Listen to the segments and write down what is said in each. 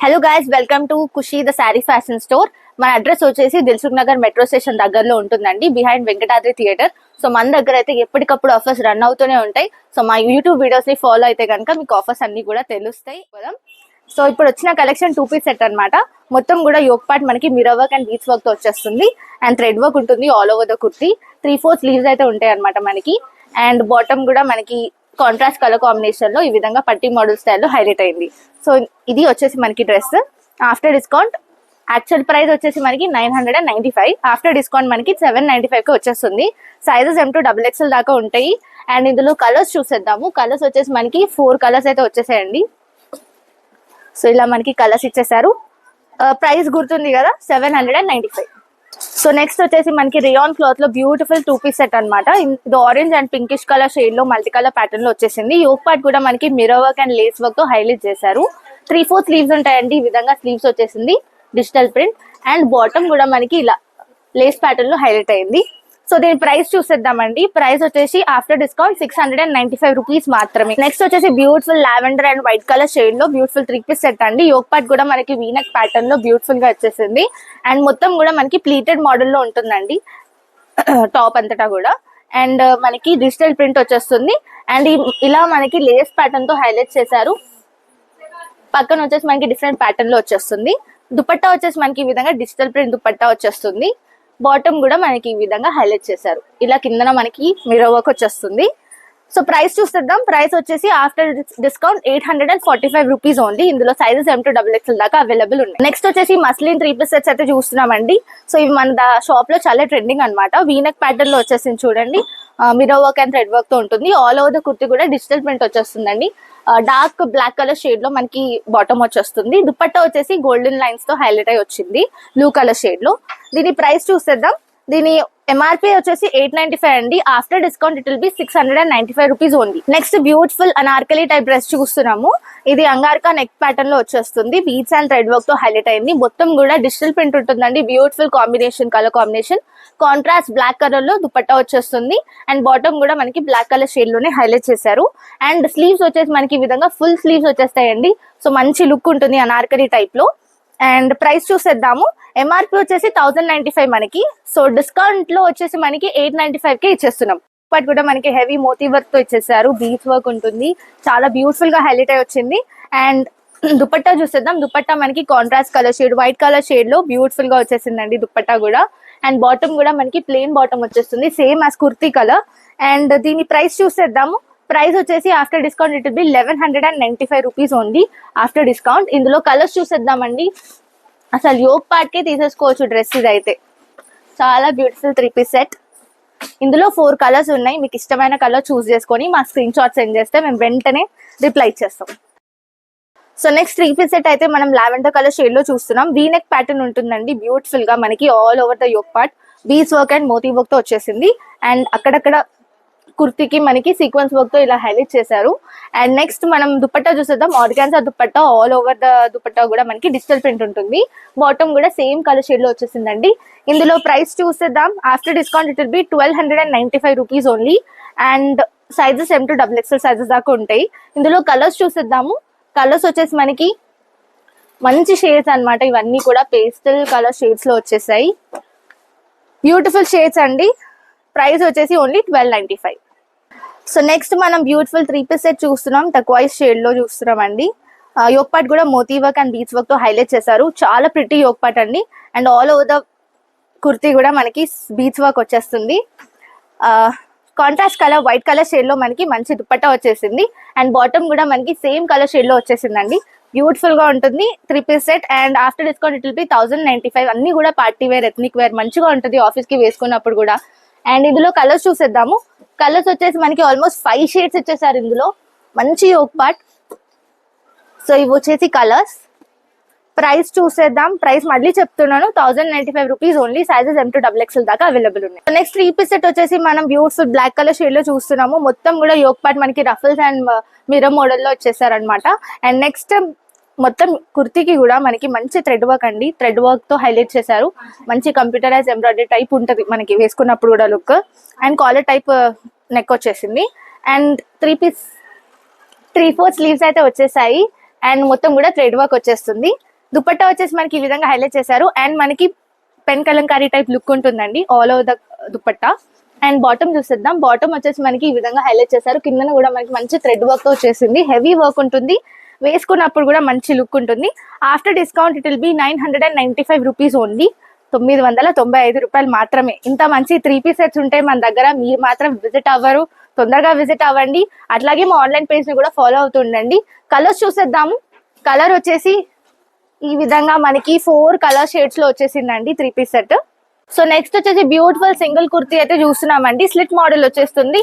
Hello guys, welcome to Khushi the sari fashion store. మన address వచ్చేసి Dilsukh Nagar metro station దగ్గరలో ఉంటుందండి, బిహైండ్ వెంకటాద్రి థియేటర్. సో మన దగ్గర అయితే ఎప్పటికప్పుడు ఆఫర్స్ రన్ అవుతూనే ఉంటాయి. సో మా యూట్యూబ్ వీడియోస్ ని ఫాలో అయితే కనుక మీకు ఆఫర్స్ అన్ని కూడా తెలుస్తాయి. సో ఇప్పుడు వచ్చిన కలెక్షన్ 2 పీస్ సెట్ అనమాట. మొత్తం కూడా యోక్ పార్ట్ మనకి mirror work and beads work తో వచ్చేస్తుంది. అండ్ థ్రెడ్ వర్క్ ఉంటుంది all over the kurti. 3/4 sleeves అయితే ఉంటాయి అనమాట మనకి. అండ్ బాటమ్ కూడా మనకి కాంట్రాస్ట్ కలర్ కాంబినేషన్ లో ఈ విధంగా పట్టి మోడల్ స్టైల్లో హైలైట్ అయింది. సో ఇది వచ్చేసి మనకి dress after discount. Actual price వచ్చేసి మనకి 995, ఆఫ్టర్ డిస్కౌంట్ మనకి 795 కి వచ్చేస్తుంది. సైజెస్ M to XXL దాకా ఉంటాయి. అండ్ ఇందులో కలర్స్ చూసేద్దాము. కలర్స్ వచ్చేసి మనకి 4 కలర్స్ అయితే వచ్చేసాయండి. సో ఇలా మనకి కలర్స్ ఇచ్చేసారు. ప్రైస్ గుర్తుంది కదా, 795. సో నెక్స్ట్ వచ్చేసి మనకి రియాన్ క్లాత్ లో బ్యూటిఫుల్ 2 పీస్ సెట్ అనమాట. ఇది orange and pinkish colour shade లో మల్టీ కలర్ ప్యాటర్న్ లో వచ్చేసింది. యోక్ పార్ట్ కూడా మనకి mirror work and Lay's work తో హైలైట్ చేశారు. 3/4 స్లీవ్స్ ఉంటాయండి. ఈ విధంగా స్లీవ్స్ వచ్చేసింది, డిజిటల్ ప్రింట్. అండ్ బాటమ్ కూడా మనకి ఇలా లేస్ ప్యాటర్న్ లో హైలైట్ అయింది. సో దీని ప్రైస్ చూసేద్దామండి. ప్రైస్ వచ్చేసి ఆఫ్టర్ డిస్కౌంట్ 695 రూపీస్ మాత్రమే. నెక్స్ట్ వచ్చేసి beautiful lavender and white colour shade లో బ్యూటిఫుల్ 3 పీస్ సెట్ అండి. యోక్ పార్ట్ కూడా మనకి వీనెక్ ప్యాటర్న్ లో బ్యూటిఫుల్ గా వచ్చేసింది. అండ్ మొత్తం కూడా మనకి ప్లీటెడ్ మోడల్ లో ఉంటుందండి టాప్ అంతటా కూడా. అండ్ మనకి డిజిటల్ ప్రింట్ వచ్చేస్తుంది. అండ్ ఇలా మనకి లేస్ ప్యాటర్న్ తో హైలైట్ చేశారు. పక్కన వచ్చేసి మనకి డిఫరెంట్ ప్యాటర్న్ లో వచ్చేస్తుంది. దుపట్టా వచ్చేసి మనకి ఈ విధంగా డిజిటల్ ప్రింట్ దుపట్టా వచ్చేస్తుంది. బాటమ్ కూడా మనకి ఈ విధంగా హైలైట్ చేశారు. ఇలా కిందన మనకి మిర్రర్ వర్క్ వచ్చేస్తుంది. సో ప్రైస్ చూసేద్దాం. ప్రైస్ వచ్చేసి ఆఫ్టర్ డిస్కౌంట్ 845 రూపీస్ ఓన్లీ. ఇందులో సైజెస్ M to XXL దాకా అవైలబుల్ ఉన్నాయి. నెక్స్ట్ వచ్చేసి మస్లిన్ 3 పీస్ సెట్స్ అయితే చూస్తున్నామండి. సో ఇవి మన షాప్ లో చాలా ట్రెండింగ్ అనమాట. వీనెక్ ప్యాటర్న్ లో వచ్చేసింది చూడండి. Mirror work and thread work తో ఉంటుంది. ఆల్ ఓవర్ ద కుర్తి కూడా డిజిటల్ ప్రింట్ వచ్చేస్తుందండి. డార్క్ బ్లాక్ కలర్ షేడ్ లో మనకి బాటమ్ వచ్చేస్తుంది. దుపట్టా వచ్చేసి గోల్డెన్ లైన్స్ తో హైలైట్ అయి వచ్చింది బ్లూ కలర్ షేడ్ లో. దీని ప్రైస్ చూసేద్దాం. దీని MRP వచ్చేసి 895 అండి. After discount it will be 695 rupees only. Next beautiful Anarkali type dress చూస్తున్నాము. ఇది అంగార్కా నెక్ ప్యాటర్న్ లో వచ్చేస్తుంది. బీట్స్ అండ్ థ్రెడ్ వర్క్ తో హైలైట్ అయింది. మొత్తం కూడా డిజిటల్ ప్రింట్ ఉంటుందండి. Beautiful combination, colour combination. Contrast black colour లో దుపట్టా వచ్చేస్తుంది. అండ్ బాటమ్ కూడా మనకి బ్లాక్ కలర్ షేడ్ లోనే హైలైట్ చేశారు. అండ్ స్లీవ్స్ వచ్చేసి మనకి ఈ విధంగా ఫుల్ స్లీవ్స్ వచ్చేస్తాయండి. సో మంచి లుక్ ఉంటుంది అనార్కలి టైప్ లో. అండ్ ప్రైస్ చూసేద్దాము. MRP వచ్చేసి 1095 మనకి. సో డిస్కౌంట్ లో వచ్చేసి మనకి 895 కి ఇచ్చేస్తున్నాం. బట్ కూడా మనకి హెవీ మోతీ వర్క్ తో ఇచ్చేసారు. బీచ్ వర్క్ ఉంటుంది, చాలా బ్యూటిఫుల్ గా హైలైట్ అయి వచ్చింది. అండ్ దుపట్టా చూసేద్దాం. దుపట్టా మనకి contrast colour shade, white colour shade లో బ్యూటిఫుల్ గా వచ్చేసిందండి దుపట్టా కూడా. అండ్ బాటమ్ కూడా మనకి ప్లెయిన్ బాటమ్ వచ్చేస్తుంది, same as kurti colour. And దీని ప్రైస్ చూసేద్దాము. ప్రైస్ వచ్చేసి after discount it will B 1195 rupees only after discount. ఇందులో కలర్స్ చూసేద్దామండి. అసలు యోక్ పార్ట్ కే తీసేసుకోవచ్చు డ్రెస్. ఇది అయితే చాలా బ్యూటిఫుల్ 3 పీస్ సెట్. ఇందులో 4 కలర్స్ ఉన్నాయి. మీకు ఇష్టమైన కలర్ చూస్ చేసుకొని మా స్క్రీన్ షాట్ సెండ్ చేస్తే మేము వెంటనే రిప్లై ఇచ్చేస్తాం. సో నెక్స్ట్ 3 పీస్ సెట్ అయితే మనం లావెండర్ కలర్ షేడ్ లో చూస్తున్నాం. వీనెక్ ప్యాటర్న్ ఉంటుందండి బ్యూటిఫుల్ గా మనకి all over the yoke part. Beads work and మోతీ వర్క్ తో వచ్చేసింది. అండ్ అక్కడక్కడ కుర్తికి మనకి సీక్వెన్స్ వర్క్ తో ఇలా హైలైట్ చేశారు. అండ్ నెక్స్ట్ మనం దుపట్టా చూసేద్దాం. Organza dupatta, all over the dupatta కూడా మనకి డిజిటల్ ప్రింట్ ఉంటుంది. బాటమ్ కూడా సేమ్ కలర్ షేడ్ లో వచ్చేసిందండి. ఇందులో ప్రైస్ చూసేద్దాం. After discount it will B 1295 rupees only. And sizes M to XXL sizes దాకా ఉంటాయి. ఇందులో కలర్స్ చూసేద్దాము. కలర్స్ వచ్చేసి మనకి మంచి షేడ్స్ అన్నమాట. ఇవన్నీ కూడా పేస్టల్ కలర్ షేడ్స్ లో వచ్చేసాయి. బ్యూటిఫుల్ షేడ్స్ అండి. ప్రైస్ వచ్చేసి ఓన్లీ 1295. సో నెక్స్ట్ మనం బ్యూటిఫుల్ 3 పీస్ సెట్ చూస్తున్నాం. టర్క్వైస్ షేడ్ లో చూస్తున్నాం అండి. యోక్ పార్ట్ కూడా మోతీ వర్క్ అండ్ బీచ్ వర్క్ తో హైలైట్ చేశారు. చాలా ప్రిటీ యోక్ పార్ట్ అండి. And all over the kurti కూడా మనకి బీచ్ వర్క్ వచ్చేస్తుంది. Contrast colour white colour shade లో మనకి మంచి దుపట్టా వచ్చేసింది. అండ్ బాటమ్ కూడా మనకి సేమ్ కలర్ షేడ్ లో వచ్చేసిందండి. బ్యూటిఫుల్ గా ఉంటుంది 3 piece set. And after discount it will be 1095. అన్ని కూడా పార్టీ వేర్, ఎథ్నిక్ వేర్, మంచిగా ఉంటుంది ఆఫీస్ కి వేసుకున్నప్పుడు కూడా. అండ్ ఇందులో కలర్స్ చూసేద్దాము. కలర్స్ వచ్చేసి మనకి ఆల్మోస్ట్ 5 షేడ్స్ ఇచ్చేసారు ఇందులో. మంచి యోక్ పార్ట్. సో ఇవి వచ్చేసి కలర్స్. ప్రైస్ చూసేద్దాం. ప్రైస్ మళ్ళీ చెప్తున్నాను, 1095 rupees only. Sizes M to XXL దాకా అవైలబుల్ ఉన్నాయి. నెక్స్ట్ 3 పీస్ సెట్ వచ్చేసి మనం బ్యూటిఫుల్ బ్లాక్ కలర్ షేడ్ లో చూస్తున్నాము. మొత్తం కూడా యోక్ పార్ట్ మనకి రఫల్స్ అండ్ మిర్రర్ మోడల్ లో వచ్చేసారు అనమాట. అండ్ నెక్స్ట్ మొత్తం కుర్తీకి కూడా మనకి మంచి థ్రెడ్ వర్క్ అండి. థ్రెడ్ వర్క్ తో హైలైట్ చేశారు. మంచి కంప్యూటరైజ్ ఎంబ్రాయిడరీ టైప్ ఉంటది మనకి వేసుకున్నప్పుడు కూడా look. And collar type neck వచ్చేసింది. అండ్ 3/4 స్లీవ్స్ అయితే వచ్చేసాయి. అండ్ మొత్తం కూడా థ్రెడ్ వర్క్ వచ్చేస్తుంది. దుపట్టా వచ్చేసి మనకి ఈ విధంగా హైలైట్ చేశారు అండ్ మనకి పెన్ కలంకారీ టైప్ లుక్ ఉంటుందండి all over the dupatta. And bottom చూసేద్దాం. బాటమ్ వచ్చేసి మనకి ఈ విధంగా హైలైట్ చేశారు. కిందన కూడా మనకి మంచి థ్రెడ్ వర్క్ తో వచ్చేసింది. హెవీ వర్క్ ఉంటుంది, వేసుకున్నప్పుడు కూడా మంచి లుక్ ఉంటుంది. After discount it will be 995 rupees only. 995 రూపాయలు మాత్రమే. ఇంత మంచి 3 పీస్ సెట్స్ ఉంటాయి మన దగ్గర. మీరు మాత్రం విజిట్ అవ్వరు, తొందరగా విజిట్ అవ్వండి. అట్లాగే మా ఆన్లైన్ పేజ్ ని కూడా ఫాలో అవుతుండండి. కలర్స్ చూసేద్దాము. కలర్ వచ్చేసి ఈ విధంగా మనకి 4 కలర్ షేడ్స్ లో వచ్చేసిందండి 3 పీస్ సెట్. సో నెక్స్ట్ వచ్చేసి బ్యూటిఫుల్ సింగిల్ కుర్తీ అయితే చూస్తున్నామండి. స్లిట్ మోడల్ వచ్చేస్తుంది.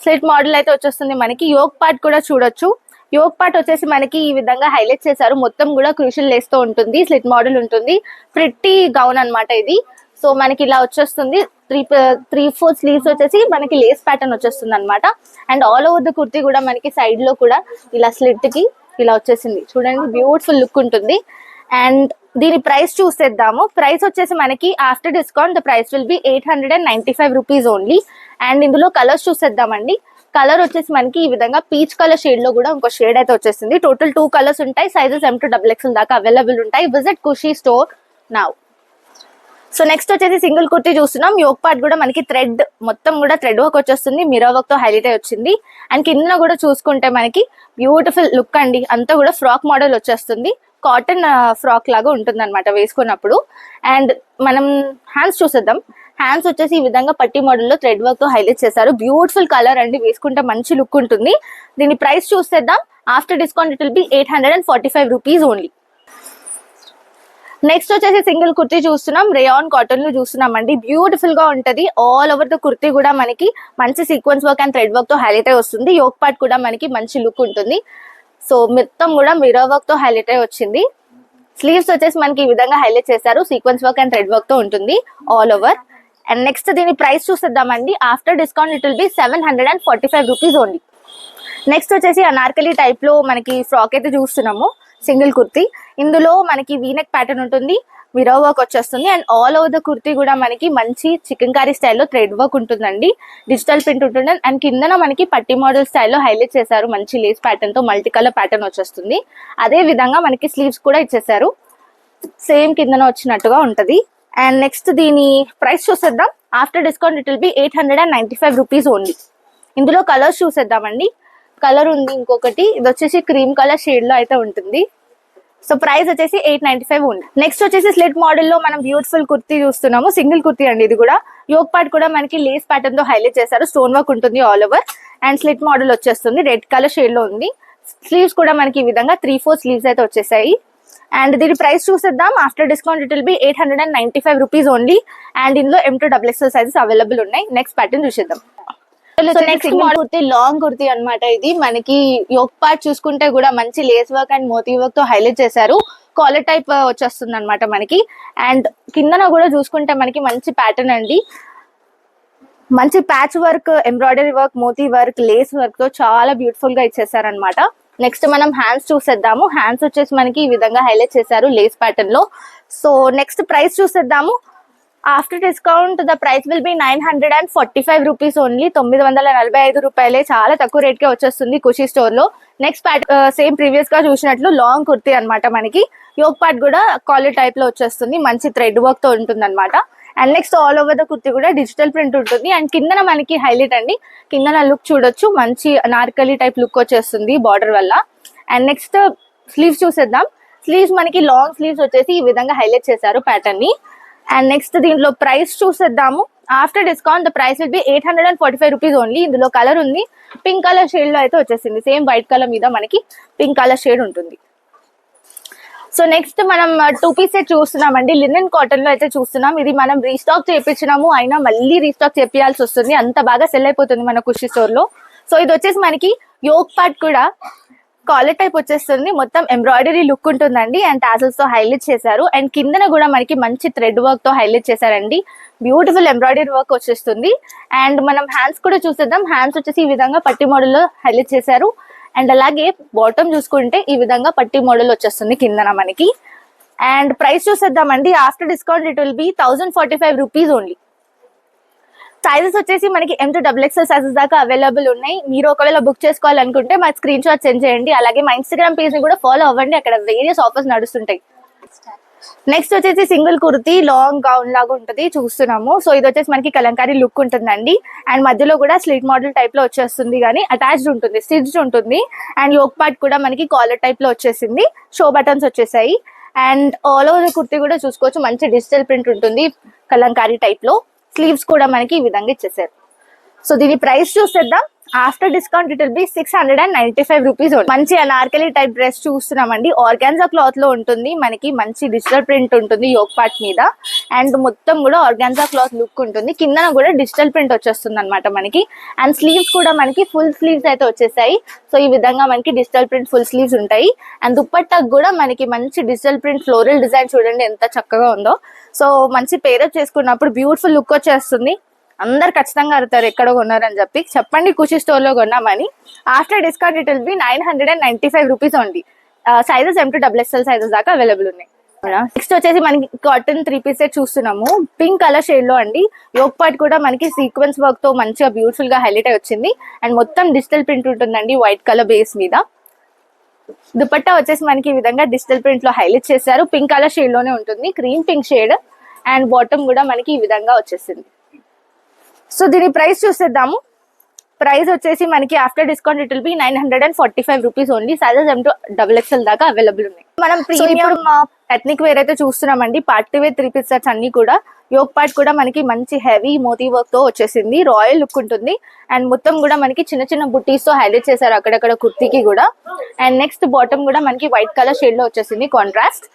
స్లిట్ మోడల్ అయితే వచ్చేస్తుంది మనకి. యోక్ పార్ట్ కూడా చూడొచ్చు. యోక్ పార్ట్ వచ్చేసి మనకి ఈ విధంగా హైలైట్ చేశారు. మొత్తం కూడా క్రూషియల్ లేస్ తో ఉంటుంది. స్లిట్ మోడల్ ఉంటుంది. ప్రిట్టి గౌన్ అన్నమాట ఇది. సో మనకి ఇలా వచ్చేస్తుంది. 3-4 స్లీవ్స్ వచ్చేసి మనకి లేస్ ప్యాటర్న్ వచ్చేస్తుంది అనమాట. And all over the kurti కూడా మనకి సైడ్ లో కూడా ఇలా స్లిట్ కి ఇలా వచ్చేసింది. చూడండి బ్యూటిఫుల్ లుక్ ఉంటుంది. అండ్ దీని ప్రైస్ చూసేద్దాము. ప్రైస్ వచ్చేసి మనకి after discount the price will be 895 rupees only. అండ్ ఇందులో కలర్స్ చూసేద్దామండి. కలర్ వచ్చేసి మనకి ఈ విధంగా పీచ్ కలర్ షేడ్ లో కూడా ఇంకో షేడ్ అయితే వచ్చేసింది. టోటల్ 2 కలర్స్ ఉంటాయి. సైజెస్ M to XXL దాకా అవైలబుల్ ఉంటాయి. విజిట్ ఖుషీ స్టోర్ నౌ. సో నెక్స్ట్ వచ్చేసి సింగిల్ కుర్తీ చూస్తున్నాం. యోక్ పార్ట్ కూడా మనకి థ్రెడ్ మొత్తం కూడా థ్రెడ్ వర్క్ వచ్చేస్తుంది. మిర్రర్ వర్క్ తో హైలైట్ అయి వచ్చింది. అండ్ కింద కూడా చూసుకుంటే మనకి బ్యూటిఫుల్ లుక్ అండి. అంతా కూడా ఫ్రాక్ మోడల్ వచ్చేస్తుంది. కాటన్ ఫ్రాక్ లాగా ఉంటుంది అనమాట వేసుకున్నప్పుడు. అండ్ మనం హ్యాండ్స్ చూసేద్దాం. హ్యాండ్స్ వచ్చేసి ఈ విధంగా పట్టి మోడల్లో థ్రెడ్ వర్క్ తో హైలైట్ చేశారు. బ్యూటిఫుల్ కలర్ అండి, వేసుకుంటే మంచి లుక్ ఉంటుంది. దీని ప్రైస్ చూసేద్దాం. After discount it will B 845 rupees only. Next వచ్చేసి సింగిల్ కుర్తీ చూస్తున్నాం. రేయాన్ కాటన్ లో చూస్తున్నాం అండి. బ్యూటిఫుల్ గా ఉంటది. ఆల్ ఓవర్ ద కుర్తీ కూడా మనకి మంచి sequence work and thread work తో హైలైట్ అయి వస్తుంది. యోక్ పార్ట్ కూడా మనకి మంచి లుక్ ఉంటుంది. సో మొత్తం కూడా మిర్రర్ వర్క్ తో హైలైట్ అయి వచ్చింది. స్లీవ్స్ వచ్చేసి మనకి ఈ విధంగా హైలైట్ చేశారు. Sequence work and thread work తో ఉంటుంది ఆల్ ఓవర్. అండ్ నెక్స్ట్ దీని ప్రైస్ చూసేద్దామండి. After discount it will be 745 rupees only. Next వచ్చేసి అనార్కలి టైప్ లో మనకి ఫ్రాక్ అయితే చూస్తున్నాము. సింగిల్ కుర్తీ. ఇందులో మనకి వీనెక్ ప్యాటర్న్ ఉంటుంది. మిర్రర్ వర్క్ వచ్చేస్తుంది. And all over the kurti కూడా మనకి మంచి చికెన్ కర్రీ స్టైల్లో థ్రెడ్ వర్క్ ఉంటుందండి. డిజిటల్ ప్రింట్ ఉంటుంది. అండ్ కిందన మనకి పట్టి మోడల్ స్టైల్లో హైలైట్ చేశారు. మంచి లేస్ ప్యాటర్న్ తో మల్టీ కలర్ ప్యాటర్న్ వచ్చేస్తుంది. అదే విధంగా మనకి స్లీవ్స్ కూడా ఇచ్చేసారు. సేమ్ కిందన వచ్చినట్టుగా ఉంటది. అండ్ నెక్స్ట్ దీని ప్రైస్ చూసేద్దాం. After discount it will be 895 rupees only. ఇందులో కలర్స్ చూసేద్దామండి. కలర్ ఉంది ఇంకొకటి. ఇది వచ్చేసి క్రీమ్ కలర్ షేడ్ లో అయితే ఉంటుంది. సో ప్రైస్ వచ్చేసి 895 ఓన్లీ. నెక్స్ట్ వచ్చేసి స్లిట్ మోడల్ లో మనం బ్యూటిఫుల్ కుర్తీ చూస్తున్నాము. సింగిల్ కుర్తీ అండి ఇది కూడా. యోక్ పార్ట్ కూడా మనకి లేస్ ప్యాటర్న్ తో హైలైట్ చేశారు. స్టోన్ వర్క్ ఉంటుంది all over. And slit model వచ్చేస్తుంది. రెడ్ కలర్ షేడ్ లో ఉంది. స్లీవ్స్ కూడా మనకి ఈ విధంగా 3-4 స్లీవ్స్ అయితే వచ్చేసాయి. అండ్ దీని ప్రైస్ చూసేద్దాం. After discount it will be 895 rupees only. అండ్ ఇందులో M to XXL sizes available ఉన్నాయి. నెక్స్ట్ ప్యాటర్న్ చూసేద్దాం. Next model kurti long kurti అనమాట. ఇది మనకి యోక్ పార్ట్ చూసుకుంటే కూడా మంచి లేస్ వర్క్ అండ్ మోతీ వర్క్ తో హైలైట్ చేశారు. కాలర్ టైప్ వచ్చేస్తుంది అనమాట మనకి. అండ్ కిందన కూడా చూసుకుంటే మనకి మంచి ప్యాటర్న్ అండి. మంచి ప్యాచ్ వర్క్, ఎంబ్రాయిడరీ వర్క్, మోతీ వర్క్, లేస్ వర్క్ తో చాలా బ్యూటిఫుల్ గా ఇచ్చేసారనమాట. నెక్స్ట్ మనం హ్యాండ్స్ చూసేద్దాము. హ్యాండ్స్ వచ్చేసి మనకి ఈ విధంగా హైలైట్ చేశారు లేస్ ప్యాటర్న్ లో. సో నెక్స్ట్ ప్రైస్ చూసేద్దాము. After discount the price will be 945 rupees only. 945 రూపాయలే. చాలా తక్కువ రేట్ కే వచ్చేస్తుంది ఖుషీ స్టోర్ లో. నెక్స్ట్ సేమ్ ప్రీవియస్ గా చూసినట్లు లాంగ్ కుర్తీ అనమాట మనకి. యోక్ పార్ట్ కూడా కాలర్ టైప్ లో వచ్చేస్తుంది. మంచి థ్రెడ్ వర్క్ తో ఉంటుంది అనమాట. And next all over the kurti కూడా డిజిటల్ ప్రింట్ ఉంటుంది. అండ్ కిందన మనకి హైలైట్ అండి. కిందన లుక్ చూడొచ్చు. మంచి నార్కలి టైప్ లుక్ వచ్చేస్తుంది బార్డర్ వల్ల. అండ్ నెక్స్ట్ స్లీవ్స్ చూసేద్దాం. స్లీవ్స్ మనకి లాంగ్ స్లీవ్స్ వచ్చేసి ఈ విధంగా హైలైట్ చేశారు ప్యాటర్న్ ని. అండ్ నెక్స్ట్ దీంట్లో ప్రైస్ చూసేద్దాము. After discount the price will B 845 rupees only. ఇందులో కలర్ ఉంది. పింక్ కలర్ షేడ్ లో అయితే వచ్చేసింది. సేమ్ వైట్ కలర్ మీద మనకి పింక్ కలర్ షేడ్ ఉంటుంది. సో నెక్స్ట్ మనం 2 పీస్ సెట్ చూస్తున్నామండి. లినెన్ కాటన్ లో అయితే చూస్తున్నాం. ఇది మనం రీస్టాక్ చేయించినాము, అయినా మళ్ళీ రీస్టాక్ చేయాల్సి వస్తుంది. అంత బాగా సెల్ అయిపోతుంది మన ఖుషీ స్టోర్ లో. సో ఇది వచ్చేసి మనకి యోక్ పార్ట్ కూడా కాలర్ టైప్ వచ్చేస్తుంది. మొత్తం ఎంబ్రాయిడరీ లుక్ ఉంటుందండి. అండ్ టాసల్స్ తో హైలైట్ చేశారు. అండ్ కిందన కూడా మనకి మంచి థ్రెడ్ వర్క్ తో హైలైట్ చేశారండి. బ్యూటిఫుల్ ఎంబ్రాయిడరీ వర్క్ వచ్చేస్తుంది. అండ్ మనం హ్యాండ్స్ కూడా చూసేద్దాం. హ్యాండ్స్ వచ్చేసి ఈ విధంగా పట్టి మోడల్ లో హైలైట్ చేశారు. అండ్ అలాగే బాటమ్ చూసుకుంటే ఈ విధంగా పట్టి మోడల్ వచ్చేస్తుంది కిందన మనకి. అండ్ ప్రైస్ చూసేద్దామండి. After discount it will be 1045 rupees only. Sizes వచ్చేసి మనకి M2XXL సైజెస్ దాకా అవైలబుల్ ఉన్నాయి. మీరు ఒకవేళ బుక్ చేసుకోవాలనుకుంటే మా స్క్రీన్ షాట్ సెండ్ చేయండి. అలాగే మా ఇన్స్టాగ్రామ్ పేజ్ ని కూడా ఫాలో అవ్వండి, అక్కడ వేరియస్ ఆఫర్స్ నడుస్తుంటాయి. నెక్స్ట్ వచ్చేసి సింగిల్ కుర్తీ లాంగ్ గౌన్ లాగా ఉంటుంది చూస్తున్నాము. సో ఇది వచ్చేసి మనకి కలంకారీ లుక్ ఉంటుందండి. అండ్ మధ్యలో కూడా స్లీట్ మోడల్ టైప్ లో వచ్చేస్తుంది, కానీ అటాచ్డ్ ఉంటుంది, స్టిచ్డ్ ఉంటుంది. అండ్ యోక్ పార్ట్ కూడా మనకి కాలర్ టైప్ లో వచ్చేసింది, షో బటన్స్ వచ్చేసాయి. అండ్ ఆల్ ఓవర్ కుర్తీ కూడా చూసుకోవచ్చు, మంచి డిజిటల్ ప్రింట్ ఉంటుంది కలంకారీ టైప్ లో. స్లీవ్స్ కూడా మనకి ఈ విధంగా ఇచ్చేసారు. సో దీని ప్రైస్ చూసేద్దాం. After discount it will be 695 rupees. మంచి అనార్కలి టైప్ డ్రెస్ చూస్తున్నామండి. ఆర్గాన్జా క్లాత్ లో ఉంటుంది, మనకి మంచి డిజిటల్ ప్రింట్ ఉంటుంది యోక్ పార్ట్ మీద. అండ్ మొత్తం కూడా ఆర్గాన్జా క్లాత్ లుక్ ఉంటుంది, కింద కూడా డిజిటల్ ప్రింట్ వచ్చేస్తుంది అనమాట మనకి. అండ్ స్లీవ్స్ కూడా మనకి ఫుల్ స్లీవ్స్ అయితే వచ్చేసాయి. సో ఈ విధంగా మనకి డిజిటల్ ప్రింట్ ఫుల్ స్లీవ్స్ ఉంటాయి. అండ్ దుప్పట్టాకు కూడా మనకి మంచి డిజిటల్ ప్రింట్ ఫ్లోరల్ డిజైన్ చూడండి ఎంత చక్కగా ఉందో. సో మంచి పేరప్ చేసుకున్నప్పుడు బ్యూటిఫుల్ లుక్ వచ్చేస్తుంది. అందరు ఖచ్చితంగా అడుగుతారు ఎక్కడ కొన్నారని చెప్పండి ఖుషి స్టోర్ లో కొన్నామని. After discount it will be 995 rupees only. Sizes M2XXL sizes దాకా అవైలబుల్ ఉన్నాయి. నెక్స్ట్ వచ్చేసి మనకి కాటన్ 3 పీస్ సెట్ చూస్తున్నాము, పింక్ కలర్ షేడ్ లో అండి. యోక్ పార్ట్ కూడా మనకి సీక్వెన్స్ వర్క్ తో మంచిగా బ్యూటిఫుల్ గా హైలైట్ అయి వచ్చింది. అండ్ మొత్తం డిజిటల్ ప్రింట్ ఉంటుందండి వైట్ కలర్ బేస్ మీద. దుపట్టా వచ్చేసి మనకి ఈ విధంగా డిజిటల్ ప్రింట్ లో హైలైట్ చేశారు, పింక్ కలర్ షేడ్ లోనే ఉంటుంది, cream pink shade. And bottom కూడా మనకి ఈ విధంగా వచ్చేసింది. సో దీని ప్రైస్ చూసేద్దాము. ప్రైస్ వచ్చేసి మనకి after discount it will be 945 rupees only. Sizes M2XXL దాకా అవైలబుల్ ఉన్నాయి. మనం ప్రీమియం ఎథ్నిక్ వేర్ అయితే చూస్తున్నామండి. పార్టీ వేర్ 3 పీస్ సెట్స్ అన్ని కూడా. యోక్ పార్ట్ కూడా మనకి మంచి హెవీ మోతీ వర్క్ తో వచ్చేసింది, రాయల్ లుక్ ఉంటుంది. అండ్ మొత్తం కూడా మనకి చిన్న చిన్న బుట్టీస్ తో హైలైట్ చేశారు అక్కడక్కడ కుర్తీకి కూడా. అండ్ నెక్స్ట్ బాటమ్ కూడా మనకి వైట్ కలర్ షేడ్ లో వచ్చేసింది కాంట్రాస్ట్.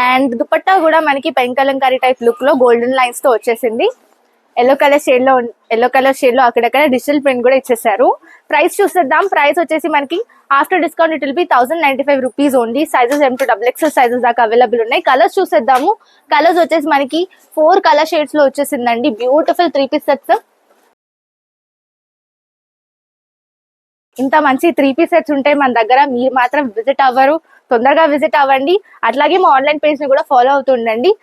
అండ్ దుపట్టా కూడా మనకి పెన్ కలంకారీ టైప్ లుక్ లో గోల్డెన్ లైన్స్ తో వచ్చేసింది. ఎల్లో కలర్ షేడ్ లో అక్కడక్కడ డిజిటల్ ప్రింట్ కూడా ఇచ్చేసారు. ప్రైస్ చూసేద్దాం. ప్రైస్ వచ్చేసి మనకి after discount it will be 1095 rupees only. Sizes M2XXL sizes దాకా అవైలబుల్ ఉన్నాయి. కలర్స్ చూసేద్దాము. కలర్స్ వచ్చేసి మనకి 4 కలర్ షేడ్స్ లో వచ్చేసిందండి. Beautiful 3 piece sets. ఇంత మంచి 3 పీస్ సెట్స్ ఉంటాయి మన దగ్గర, మీరు మాత్రం విజిట్ అవ్వరు. తొందరగా విజిట్ అవ్వండి. అట్లాగే మా ఆన్లైన్ పేజ్ ని కూడా ఫాలో అవుతుండండి.